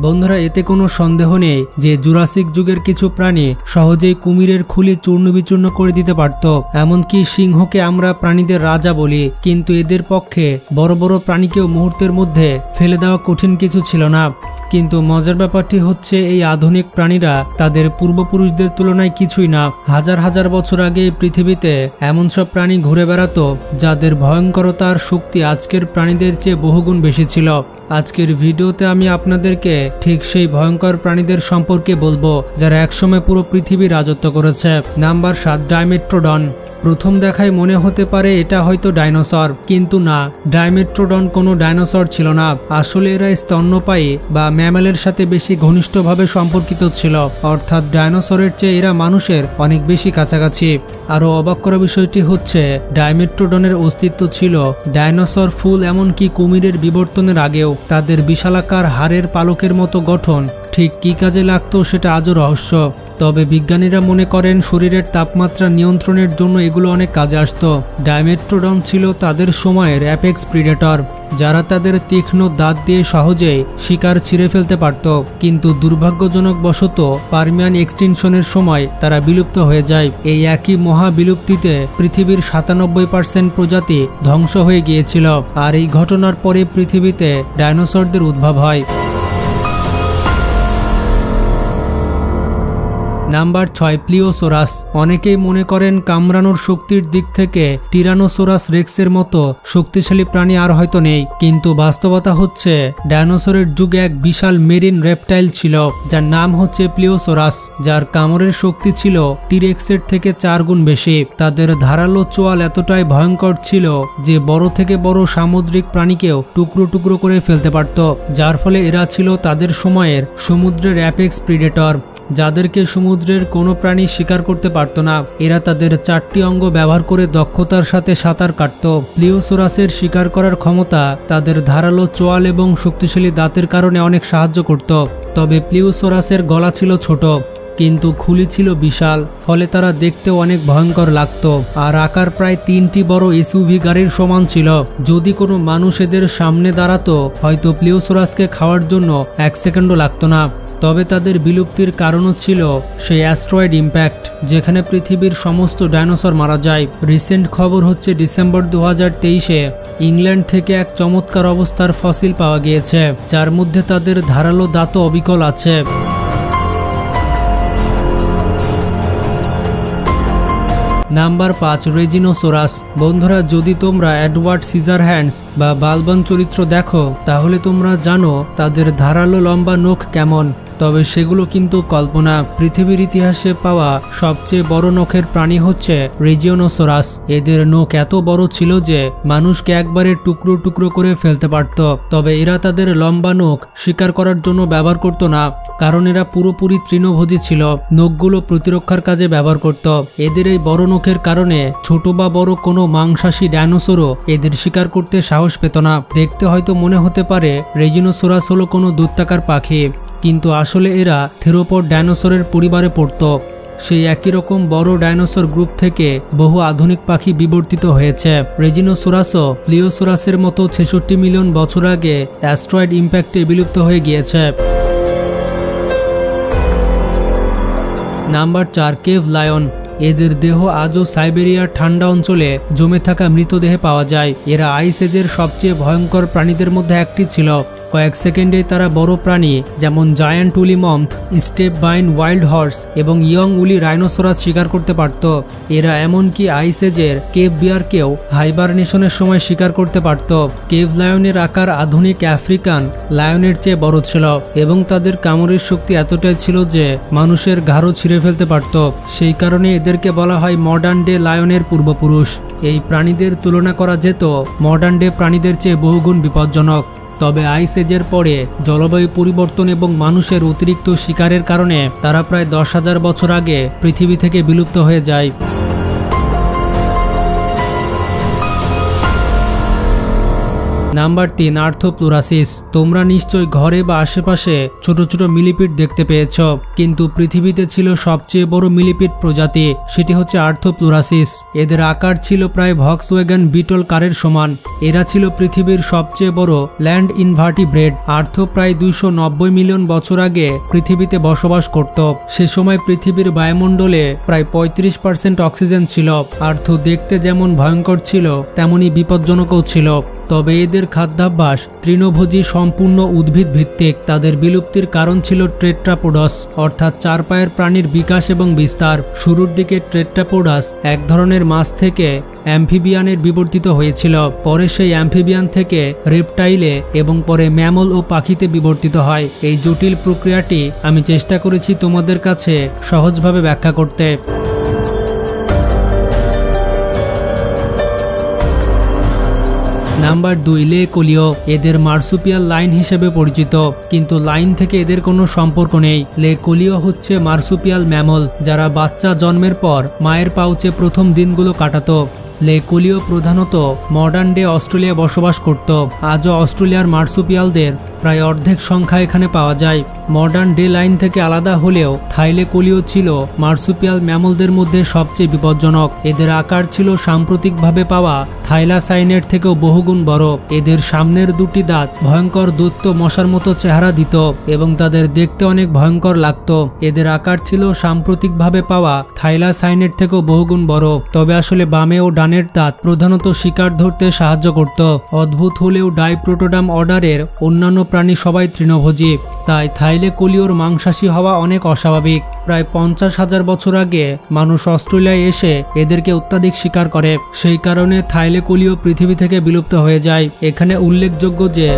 বন্ধুরা, এতে কোনো সন্দেহ নেই যে জুরাসিক যুগের কিছু প্রাণী সহজেই কুমিরের খুলি চূর্ণবিচূর্ণ করে দিতে পারত। এমনকি সিংহকে আমরা প্রাণীদের রাজা বলি, কিন্তু এদের পক্ষে বড় বড় প্রাণীকেও মুহূর্তের মধ্যে ফেলে দেওয়া কঠিন কিছু ছিল না। কিন্তু মজার ব্যাপারটি হচ্ছে এই আধুনিক প্রাণীরা তাদের পূর্বপুরুষদের তুলনায় কিছুই না। হাজার হাজার বছর আগে পৃথিবীতে এমন সব প্রাণী ঘুরে বেড়াতো যাদের ভয়ঙ্করতার শক্তি আজকের প্রাণীদের চেয়ে বহুগুণ বেশি ছিল। আজকের ভিডিওতে আমি আপনাদেরকে ঠিক সেই ভয়ঙ্কর প্রাণীদের সম্পর্কে বলবো যারা একসময় পুরো পৃথিবী রাজত্ব করেছে। নাম্বার 7, ডাইমেট্রোডন। প্রথম দেখায় মনে হতে পারে এটা হয়তো ডাইনোসর, কিন্তু না, ডাইমেট্রোডন কোনো ডাইনোসর ছিল না। আসলে এরা স্তন্যপায়ী বা ম্যামেলের সাথে বেশি ঘনিষ্ঠভাবে সম্পর্কিত ছিল, অর্থাৎ ডাইনোসরের চেয়ে এরা মানুষের অনেক বেশি কাছাকাছি। আরও অবাক করা বিষয়টি হচ্ছে ডাইমেট্রোডনের অস্তিত্ব ছিল ডাইনোসর ফুল এমনকি কুমিরের বিবর্তনের আগেও। তাদের বিশালাকার হাড়ের পালকের মতো গঠন ঠিক কী কাজে লাগতো সেটা আজও রহস্য। তবে বিজ্ঞানীরা মনে করেন শরীরের তাপমাত্রা নিয়ন্ত্রণের জন্য এগুলো অনেক কাজে আসতো। ডাইমেট্রোডন ছিল তাদের সময়ের অ্যাপেক্স প্রিডেটর, যারা তাদের তীক্ষ্ণ দাঁত দিয়ে সহজেই শিকার ছিঁড়ে ফেলতে পারত। কিন্তু দুর্ভাগ্যজনকবশত পারমিয়ান এক্সটিনশনের সময় তারা বিলুপ্ত হয়ে যায়। এই একই মহা বিলুপ্তিতে পৃথিবীর 97% প্রজাতি ধ্বংস হয়ে গিয়েছিল, আর এই ঘটনার পরে পৃথিবীতে ডাইনোসরদের উদ্ভব হয়। নাম্বার 6, প্লিওসোরাস। অনেকেই মনে করেন কামড়ানোর শক্তির দিক থেকে টিরানোসোরাস রেক্সের মতো শক্তিশালী প্রাণী আর হয়তো নেই, কিন্তু বাস্তবতা হচ্ছে ডাইনোসরের যুগে এক বিশাল মেরিন রেপটাইল ছিল যার নাম হচ্ছে প্লিওসোরাস, যার কামড়ের শক্তি ছিল টিরেক্সের থেকে 4 গুণ বেশি। তাদের ধারালো চোয়াল এতটাই ভয়ঙ্কর ছিল যে বড় থেকে বড় সামুদ্রিক প্রাণীকেও টুকরো টুকরো করে ফেলতে পারত, যার ফলে এরা ছিল তাদের সময়ের সমুদ্রের অ্যাপেক্স প্রিডেটর, যাদেরকে সমুদ্রের কোনো প্রাণী শিকার করতে পারত না। এরা তাদের 4টি অঙ্গ ব্যবহার করে দক্ষতার সাথে সাঁতার কাটত। প্লিওসোরাসের শিকার করার ক্ষমতা তাদের ধারালো চোয়াল এবং শক্তিশালী দাঁতের কারণে অনেক সাহায্য করত। তবে প্লিওসোরাসের গলা ছিল ছোট, কিন্তু খুলি ছিল বিশাল, ফলে তারা দেখতেও অনেক ভয়ঙ্কর লাগতো। আর আকার প্রায় 3টি বড় এসইউভি গাড়ির সমান ছিল। যদি কোনো মানুষ এদের সামনে দাঁড়াতো, হয়তো প্লিওসোরাসকে খাওয়ার জন্য 1 সেকেন্ডও লাগতো না। তবে তাদের বিলুপ্তির কারণও ছিল সেই অ্যাস্ট্রয়েড ইম্প্যাক্ট, যেখানে পৃথিবীর সমস্ত ডাইনোসর মারা যায়। রিসেন্ট খবর হচ্ছে ডিসেম্বর 2023-এ ইংল্যান্ড থেকে এক চমৎকার অবস্থার ফসিল পাওয়া গিয়েছে, যার মধ্যে তাদের ধারালো দাঁতও অবিকল আছে। নাম্বার 5, রেজিনোসোরাস। বন্ধুরা, যদি তোমরা এডওয়ার্ড সিজারহ্যান্ডস বা বালবান চরিত্র দেখো, তাহলে তোমরা জানো তাদের ধারালো লম্বা নখ কেমন। তবে সেগুলো কিন্তু কল্পনা। পৃথিবীর ইতিহাসে পাওয়া সবচেয়ে বড় নখের প্রাণী হচ্ছে রেজিনোসোরাস। এদের নখ এত বড় ছিল যে মানুষকে একবারে টুকরো টুকরো করে ফেলতে পারত। তবে এরা তাদের লম্বা নখ শিকার করার জন্য ব্যবহার করত না, কারণ এরা পুরোপুরি তৃণভোজী ছিল। নখগুলো প্রতিরক্ষার কাজে ব্যবহার করত। এদের এই বড় নখের কারণে ছোট বা বড় কোনো মাংসাশী ডাইনোসরও এদের শিকার করতে সাহস পেত না। দেখতে হয়তো মনে হতে পারে রেজিনোসোরাস হলো কোনো দৈত্যাকার পাখি, কিন্তু আসলে এরা থেরোপড ডাইনোসরের পরিবারে পড়ত। সেই একই রকম বড় ডাইনোসর গ্রুপ থেকে বহু আধুনিক পাখি বিবর্তিত হয়েছে। রেজিনোসোরাসও প্লিওসোরাসের মতো 66 মিলিয়ন বছর আগে অ্যাস্ট্রয়েড ইম্প্যাক্টে বিলুপ্ত হয়ে গিয়েছে। Number 4, cave lion. এদের দেহ আজও সাইবেরিয়ার ঠান্ডা অঞ্চলে জমে থাকা মৃতদেহে পাওয়া যায়। এরা আইস এজের সবচেয়ে ভয়ঙ্কর প্রাণীদের মধ্যে একটি ছিল। কয়েক সেকেন্ডে তারা বড় প্রাণী যেমন জায়ান্ট উলি মম্থ, স্টেপ বাইন ওয়াইল্ড হর্স এবং ইয়ং উলি রাইনোসরাস শিকার করতে পারত। এরা এমনকি আইস এজের কেভ বিয়ারকেও হাইবারনেশনের সময় শিকার করতে পারত। কেভ লায়নের আকার আধুনিক আফ্রিকান লায়নের চেয়ে বড় ছিল এবং তাদের কামড়ের শক্তি এতটাই ছিল যে মানুষের ঘাড়ও ছিঁড়ে ফেলতে পারত। সেই কারণে এদেরকে বলা হয় মডার্ন ডে লায়নের পূর্বপুরুষ। এই প্রাণীদের তুলনা করা যেত মডার্ন ডে প্রাণীদের চেয়ে বহুগুণ বিপজ্জনক। তবে আইস এজের পরে জলবায়ু পরিবর্তন এবং মানুষের অতিরিক্ত শিকারের কারণে তারা প্রায় 10,000 বছর আগে পৃথিবী থেকে বিলুপ্ত হয়ে যায়। নাম্বার 3, আর্থোপ্লুরাসিস। তোমরা নিশ্চয়ই ঘরে বা আশেপাশে ছোট ছোট মিলিপিড দেখতে পেয়েছ, কিন্তু পৃথিবীতে ছিল সবচেয়ে বড় মিলিপিড প্রজাতি, সেটি হচ্ছে আর্থোপ্লুরাসিস। এদের আকার ছিল প্রায় ভক্সওয়াগন বিটল কারের সমান। এরা ছিল পৃথিবীর সবচেয়ে বড় ল্যান্ড ইনভার্টিব্রেড। আর্থো প্রায় 290 মিলিয়ন বছর আগে পৃথিবীতে বসবাস করত। সে সময় পৃথিবীর বায়ুমণ্ডলে প্রায় 35% অক্সিজেন ছিল। আর্থো দেখতে যেমন ভয়ঙ্কর ছিল তেমনি বিপজ্জনকও ছিল। তবে এদের খাদ্যাভ্যাস তৃণভোজী, সম্পূর্ণ উদ্ভিদ ভিত্তিক। তাদের বিলুপ্তির কারণ ছিল টেট্রাপোডাস, অর্থাৎ 4 পায়ের প্রাণীর বিকাশ এবং বিস্তার। শুরুর দিকে টেট্রাপোডাস এক ধরনের মাছ থেকে অ্যাম্ফিবিয়ানের বিবর্তিত হয়েছিল। পরে সেই অ্যাম্ফিবিয়ান থেকে রেপটাইলে এবং পরে ম্যামল ও পাখিতে বিবর্তিত হয়। এই জটিল প্রক্রিয়াটি আমি চেষ্টা করেছি তোমাদের কাছে সহজভাবে ব্যাখ্যা করতে। নাম্বার 2, লেকোলিও। এদের মার্সুপিয়াল লাইন হিসেবে পরিচিত, কিন্তু লাইন থেকে এদের কোনো সম্পর্ক নেই। লেকোলিও হচ্ছে মার্সুপিয়াল ম্যামল যারা বাচ্চা জন্মের পর মায়ের পাউচে প্রথম দিনগুলো কাটাতো। লেকোলিও প্রধানত মডার্ন ডে অস্ট্রেলিয়া বসবাস করত। আজও অস্ট্রেলিয়ার মার্সুপিয়ালদের প্রায় অর্ধেক সংখ্যা এখানে পাওয়া যায়। মডার্ন ডে লাইন থেকে আলাদা হলেও থাইলেকোলিও ছিল মার্সুপিয়াল ম্যামলদের মধ্যে সবচেয়ে বিপজ্জনক। এদের আকার ছিল সাম্প্রতিকভাবে পাওয়া থাইলাসাইনের থেকেও বহুগুণ বড়। এদের সামনের দুটি দাঁত ভয়ঙ্কর দৈত্য মশার মতো চেহারা দিত এবং তাদের দেখতে অনেক ভয়ঙ্কর লাগত। এদের আকার ছিল সাম্প্রতিকভাবে পাওয়া থাইলাসাইনের থেকেও বহুগুণ বড়। তবে আসলে বামে ও ডানের দাঁত প্রধানত শিকার ধরতে সাহায্য করত। অদ্ভুত হলেও ডাইপ্রোটোডাম অর্ডারের অন্যান্য প্রাণী সবাই তৃণভোজী, তাই থাইলেকোলিওর মাংসাশী হওয়া অনেক অস্বাভাবিক। প্রায় 50,000 বছর আগে মানুষ অস্ট্রেলিয়ায় এসে এদেরকে অত্যাধিক শিকার করে। সেই কারণে থাইলেকোলিও পৃথিবী থেকে বিলুপ্ত হয়ে যায়। এখানে উল্লেখযোগ্য যে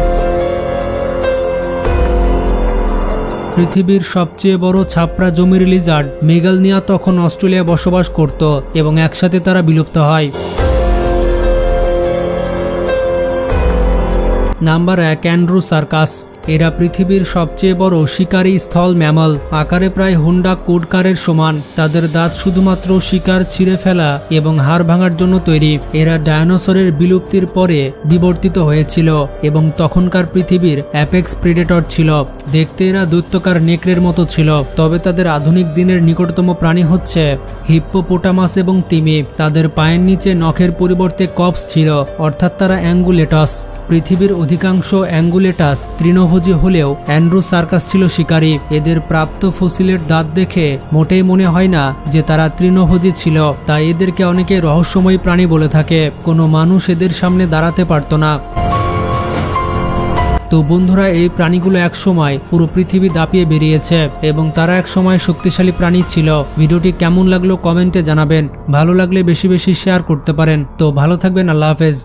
পৃথিবীর সবচেয়ে বড় ছাপড়া জমির লিজার্ড মেগালনিয়া তখন অস্ট্রেলিয়ায় বসবাস করত এবং একসাথে তারা বিলুপ্ত হয়। নাম্বার 1, অ্যান্ড্রোসার্কাস। এরা পৃথিবীর সবচেয়ে বড় শিকারী স্থল ম্যামল, আকারে প্রায় হুন্ডা কোডকারের সমান। তাদের দাঁত শুধুমাত্র শিকার ছিঁড়ে ফেলা এবং হাড় ভাঙার জন্য তৈরি। এরা ডায়নোসরের বিলুপ্তির পরে বিবর্তিত হয়েছিল এবং তখনকার পৃথিবীর অ্যাপেক্স প্রেডেটর ছিল। দেখতে এরা দৈত্যকার নেকড়ের মতো ছিল। তবে তাদের আধুনিক দিনের নিকটতম প্রাণী হচ্ছে হিপ্পোপোটামাস এবং তিমি। তাদের পায়ের নিচে নখের পরিবর্তে কপস ছিল, অর্থাৎ তারা অ্যাঙ্গুলেটাস। পৃথিবীর অধিকাংশ অ্যাঙ্গুলেটাস তৃণভোজী হলেও অ্যান্ড্রোসার্কাস ছিল শিকারী। এদের প্রাপ্ত ফসিলের দাঁত দেখে মোটেই মনে হয় না যে তারা তৃণভোজী ছিল, তাই এদেরকে অনেকে রহস্যময়ী প্রাণী বলে থাকে। কোনো মানুষ এদের সামনে দাঁড়াতে পারত না। তো বন্ধুরা, এই প্রাণীগুলো এক সময় পুরো পৃথিবী দাপিয়ে বেরিয়েছে এবং তারা এক সময় শক্তিশালী প্রাণী ছিল। ভিডিওটি কেমন লাগলো কমেন্টে জানাবেন। ভালো লাগলে বেশি বেশি শেয়ার করতে পারেন। তো ভালো থাকবেন, আল্লাহ হাফেজ।